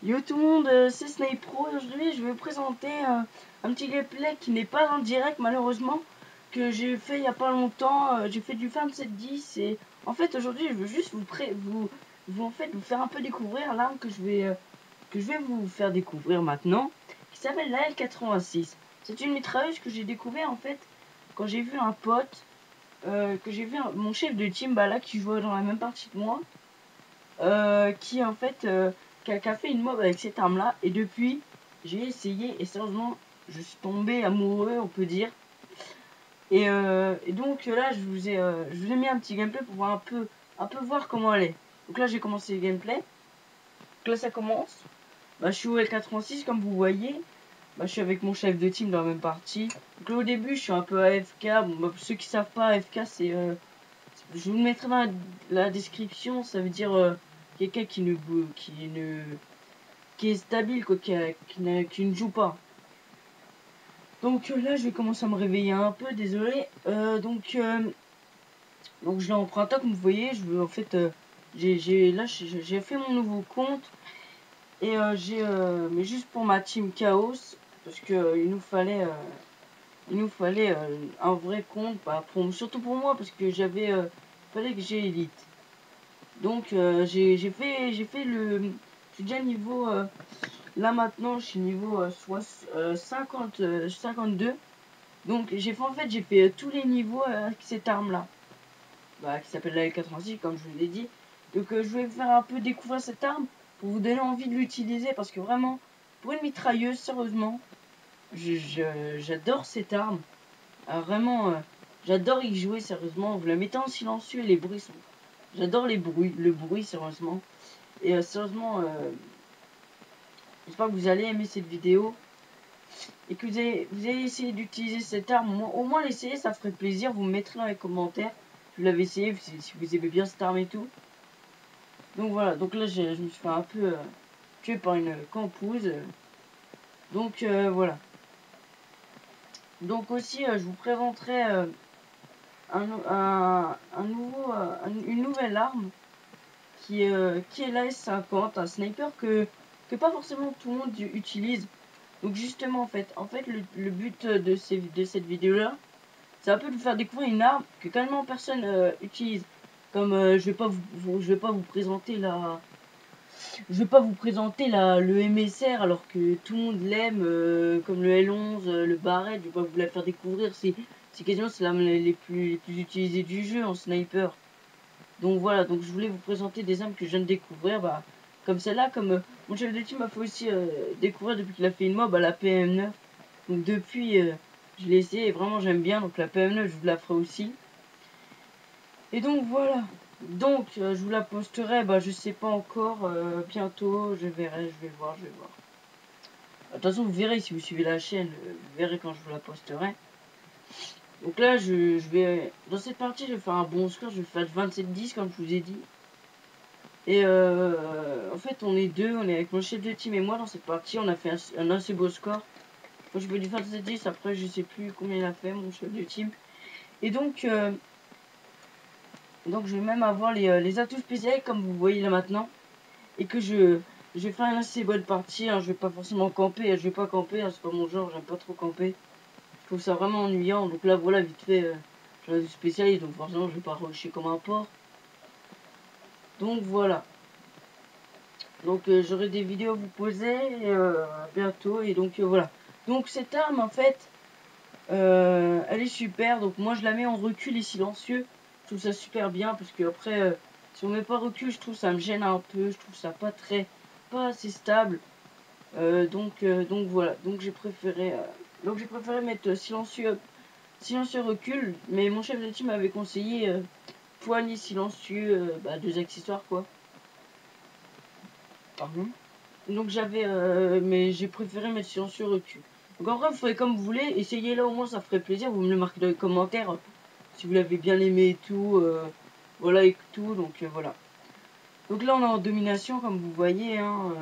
Yo tout le monde, c'est Snipe Pro. Aujourd'hui je vais vous présenter un petit gameplay qui n'est pas en direct malheureusement, que j'ai fait il y a pas longtemps. J'ai fait du Farm 710 et en fait aujourd'hui je veux juste vous faire un peu découvrir l'arme que je vais vous faire découvrir maintenant, qui s'appelle la L86. C'est une mitrailleuse que j'ai découvert en fait quand j'ai vu un pote, que j'ai vu mon chef de team là qui jouait dans la même partie que moi, qui en fait qui a fait une mob avec cette arme là, et depuis j'ai essayé et sérieusement je suis tombé amoureux on peut dire, et donc là je vous ai mis un petit gameplay pour voir un peu voir comment elle est. Donc là j'ai commencé le gameplay, donc là ça commence, bah, je suis au L86 comme vous voyez, bah, je suis avec mon chef de team dans la même partie. Donc là au début je suis un peu AFK, bon, bah, pour ceux qui savent pas, AFK c'est je vous le mettrai dans la description, ça veut dire quelqu'un qui est stable quoi, qui ne joue pas. Donc là je vais commencer à me réveiller un peu, désolé. Donc je l'ai emprunté comme vous voyez, je veux en fait j'ai fait mon nouveau compte, et mais juste pour ma team Chaos, parce que il nous fallait un vrai compte, bah, surtout pour moi parce que fallait que j'ai Elite. Donc j'ai fait le, je suis déjà niveau, là maintenant je suis niveau 52. Donc en fait j'ai fait tous les niveaux avec cette arme là, bah, qui s'appelle la L86 comme je vous l'ai dit. Donc je vais vous faire un peu découvrir cette arme pour vous donner envie de l'utiliser, parce que vraiment pour une mitrailleuse sérieusement j'adore cette arme. Vraiment j'adore y jouer sérieusement. Vous la mettez en silencieux et les bruits sont, j'adore le bruit sérieusement. Et sérieusement, j'espère que vous allez aimer cette vidéo et que vous allez essayer d'utiliser cette arme. Au moins l'essayer, ça ferait plaisir. Vous me mettrez dans les commentaires si vous l'avez essayé, si vous aimez bien cette arme et tout. Donc voilà, donc là je me suis fait un peu tuer par une campouse. Donc voilà. Donc aussi je vous présenterai une nouvelle arme qui est la S50, un sniper que pas forcément tout le monde utilise. Donc justement en fait le but de cette vidéo là, c'est un peu de vous faire découvrir une arme que quasiment personne utilise. Comme je vais pas vous présenter le MSR alors que tout le monde l'aime, comme le L11, le Barrett. Je vais pas vous la faire découvrir, c'est quasiment c'est l'arme les plus utilisées du jeu en sniper. Donc voilà, donc je voulais vous présenter des armes que je viens de découvrir, bah, comme celle-là, comme mon chef de team m'a fait aussi découvrir depuis qu'il a fait une mob à la PM9. Donc depuis, je l'ai essayé et vraiment j'aime bien, donc la PM9 je vous la ferai aussi. Et donc voilà, donc je vous la posterai, bah je sais pas encore, bientôt, je verrai, je vais voir. De toute façon vous verrez si vous suivez la chaîne, vous verrez quand je vous la posterai. Donc là je vais, dans cette partie je vais faire un bon score, je vais faire 27-10 comme je vous ai dit. Et en fait, on est deux, on est avec mon chef de team et moi dans cette partie. On a fait un assez beau score. Moi, je peux du 27-10, après, je sais plus combien il a fait, mon chef de team. Et donc je vais même avoir les atouts spéciaux, comme vous voyez là maintenant. Et que je vais faire une assez bonne partie. Hein. Je vais pas forcément camper, je vais pas camper, hein, c'est pas mon genre, j'aime pas trop camper. Je trouve ça vraiment ennuyant. Donc là, voilà, vite fait, j'ai un atout spécial, donc forcément, je vais pas rusher comme un porc. Donc voilà. Donc j'aurai des vidéos à vous poser bientôt, et donc voilà. Donc cette arme en fait, elle est super. Donc moi je la mets en recul et silencieux. Je trouve ça super bien parce que après si on met pas recul, je trouve ça me gêne un peu. Je trouve ça pas assez stable. Donc voilà. Donc j'ai préféré mettre silencieux recul. Mais mon chef de team m'avait conseillé poignet silencieux, bah, deux accessoires quoi. Pardon. Donc mais j'ai préféré mettre silencieux recul. Donc en vrai, vous ferez comme vous voulez, essayez là, au moins ça ferait plaisir, vous me le marquez dans les commentaires si vous l'avez bien aimé et tout, voilà et tout, donc voilà. Donc là on est en domination comme vous voyez, hein,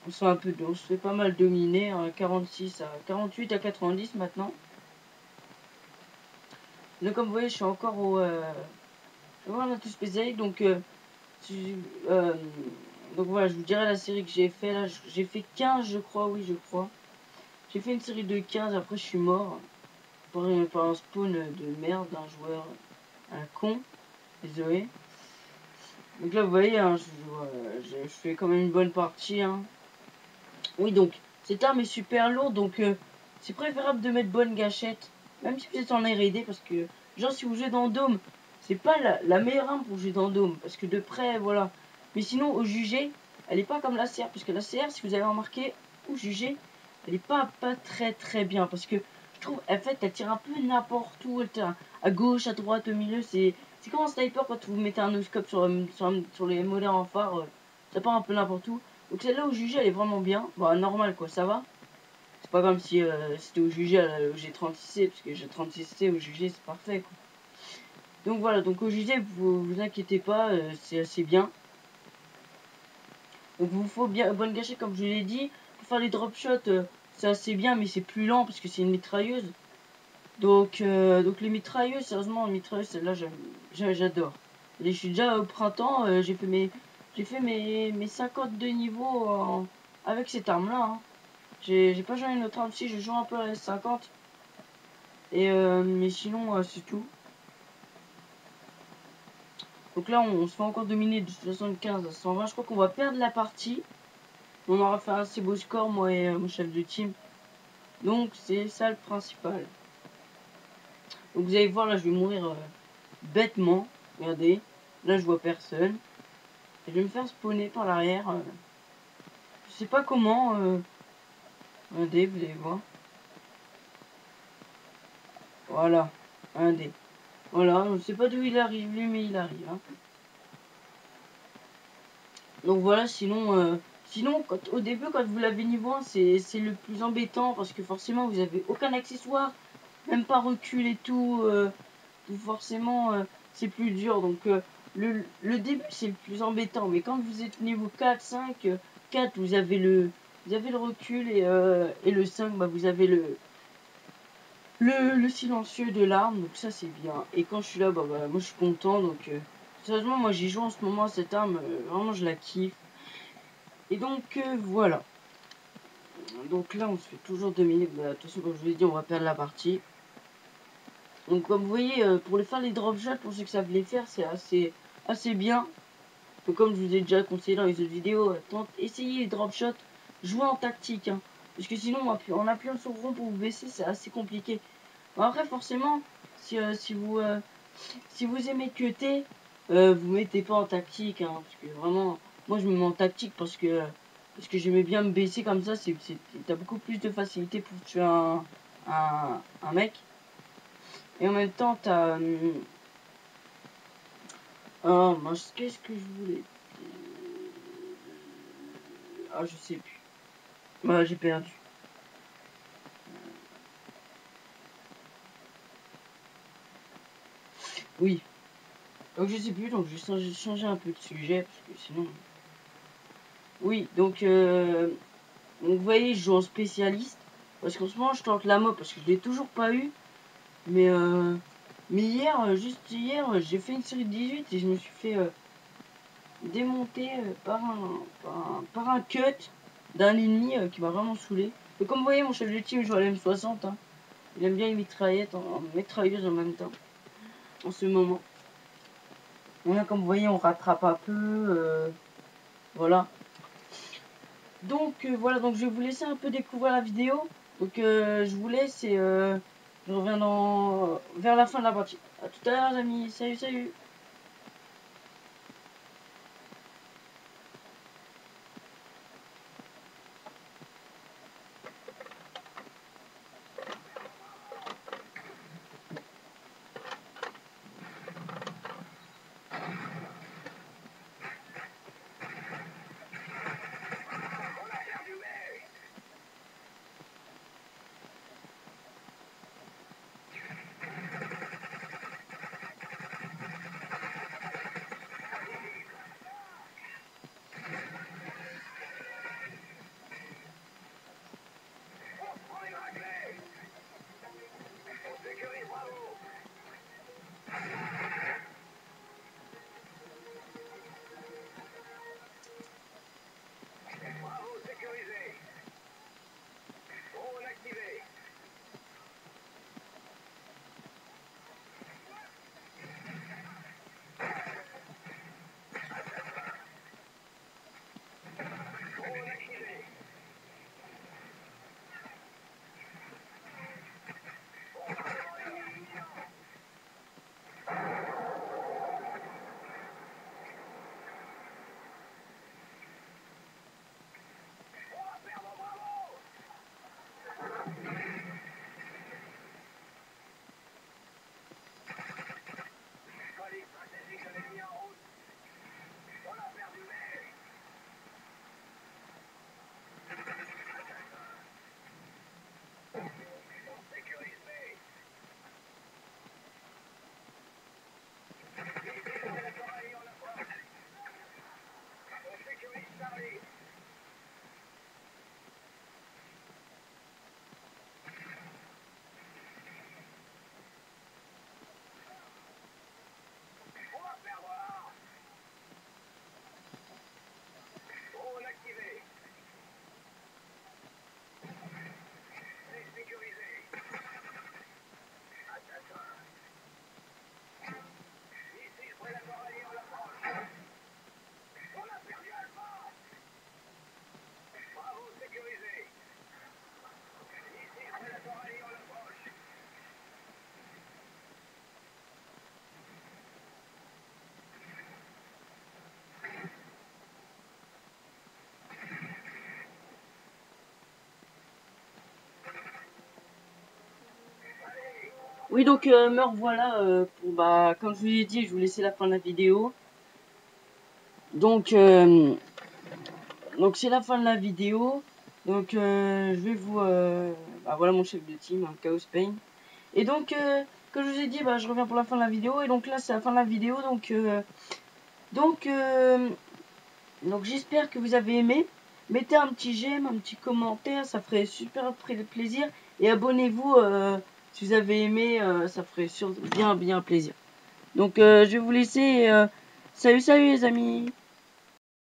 on se fait pas mal dominer, hein, 48 à 90 maintenant. Donc comme vous voyez, je suis encore au, voilà, tout spécial, donc Donc voilà, je vous dirai la série que j'ai fait là. J'ai fait 15 je crois, oui je crois. J'ai fait une série de 15, après je suis mort. Par un spawn de merde d'un joueur. Un con. Désolé. Donc là vous voyez, hein, je fais quand même une bonne partie. Hein. Oui donc, cette arme est super lourde, donc c'est préférable de mettre bonne gâchette. Même si vous êtes en R&D, parce que, genre si vous jouez dans Dome, c'est pas la meilleure arme pour jouer dans Dome. Parce que de près, voilà. Mais sinon, au jugé, elle est pas comme la CR. Parce que la CR, si vous avez remarqué, au jugé, elle est pas très très bien. Parce que je trouve, en fait, elle tire un peu n'importe où. Elle tire à gauche, à droite, au milieu. C'est comme un sniper quand vous mettez un no-scope sur les modèles en phare. Ça part un peu n'importe où. Donc celle-là au jugé, elle est vraiment bien. Bon, normal quoi, ça va. C'est pas comme si c'était au jugé au G36C, parce que G36C au jugé, c'est parfait quoi. Donc voilà, donc au jugé, vous inquiétez pas, c'est assez bien. Donc il vous faut bien bonne gâchette comme je l'ai dit. Pour faire les drop shots, c'est assez bien, mais c'est plus lent parce que c'est une mitrailleuse. Donc les mitrailleuses, sérieusement, les mitrailleuses, celle-là, j'adore. Je suis déjà au printemps, j'ai fait mes 52 niveaux avec cette arme-là. Hein. J'ai pas joué une autre arme, si je joue un peu à la S50. Et mais sinon, c'est tout. Donc là, on se fait encore dominer de 75 à 120. Je crois qu'on va perdre la partie. On aura fait un assez beau score, moi et mon chef de team. Donc c'est ça le principal. Donc vous allez voir, là, je vais mourir bêtement. Regardez. Là, je vois personne. Et je vais me faire spawner par l'arrière. Je sais pas comment. Regardez, vous allez voir. Voilà. Regardez. Voilà, on ne sait pas d'où il arrive, lui, mais il arrive. Hein. Donc voilà, sinon au début, quand vous l'avez niveau 1, c'est le plus embêtant parce que forcément, vous avez aucun accessoire, même pas recul et tout. Forcément, c'est plus dur. Donc le début, c'est le plus embêtant. Mais quand vous êtes niveau 4, 5, 4, vous avez le recul et le 5, bah, vous avez le silencieux de l'arme. Donc ça, c'est bien. Et quand je suis là, bah, moi, je suis content. Donc sérieusement, moi, j'y joue en ce moment à cette arme. Vraiment, je la kiffe. Et donc voilà. Donc là on se fait toujours dominer. De toute façon comme je vous l'ai dit on va perdre la partie. Donc comme vous voyez pour faire les drop shots, pour ceux que savent les faire, c'est assez bien. Donc, comme je vous ai déjà conseillé dans les autres vidéos, essayez les drop shots, jouez en tactique. Hein, parce que sinon en appuyant sur rond pour vous baisser c'est assez compliqué. Bon, après forcément si vous aimez cuter, vous mettez pas en tactique. Hein, parce que vraiment moi je me mets en tactique parce que j'aimais bien me baisser comme ça, t'as beaucoup plus de facilité pour tuer un mec. Et en même temps, t'as... oh, mince, qu'est-ce que je voulais... Ah, je sais plus. Voilà, j'ai perdu. Oui. Donc je sais plus, donc je vais changer un peu de sujet, parce que sinon... Oui, donc vous voyez, je joue en spécialiste. Parce qu'en ce moment, je tente la mode, parce que je l'ai toujours pas eu. Mais hier, juste hier, j'ai fait une série de 18 et je me suis fait démonter par un cut d'un ennemi qui m'a vraiment saoulé. Et comme vous voyez, mon chef de team joue à l'M60. Hein. Il aime bien les mitraillettes en mitrailleuse en même temps. En ce moment. Et là, comme vous voyez, on rattrape un peu. Voilà. Donc voilà, donc je vais vous laisser un peu découvrir la vidéo. Donc je vous laisse et je reviens vers la fin de la partie. A tout à l'heure, les amis. Salut, salut. Oui, donc me revoilà pour, bah, comme je vous l'ai dit, je vous laissais la fin de la vidéo. Donc, c'est la fin de la vidéo. Donc, je vais vous... bah, voilà mon chef de team, hein, Chaos Pain. Et donc, comme je vous ai dit, bah, je reviens pour la fin de la vidéo. Et donc là, c'est la fin de la vidéo. Donc j'espère que vous avez aimé. Mettez un petit j'aime, un petit commentaire, ça ferait super plaisir. Et abonnez-vous si vous avez aimé, ça ferait bien plaisir. Donc je vais vous laisser. Salut les amis.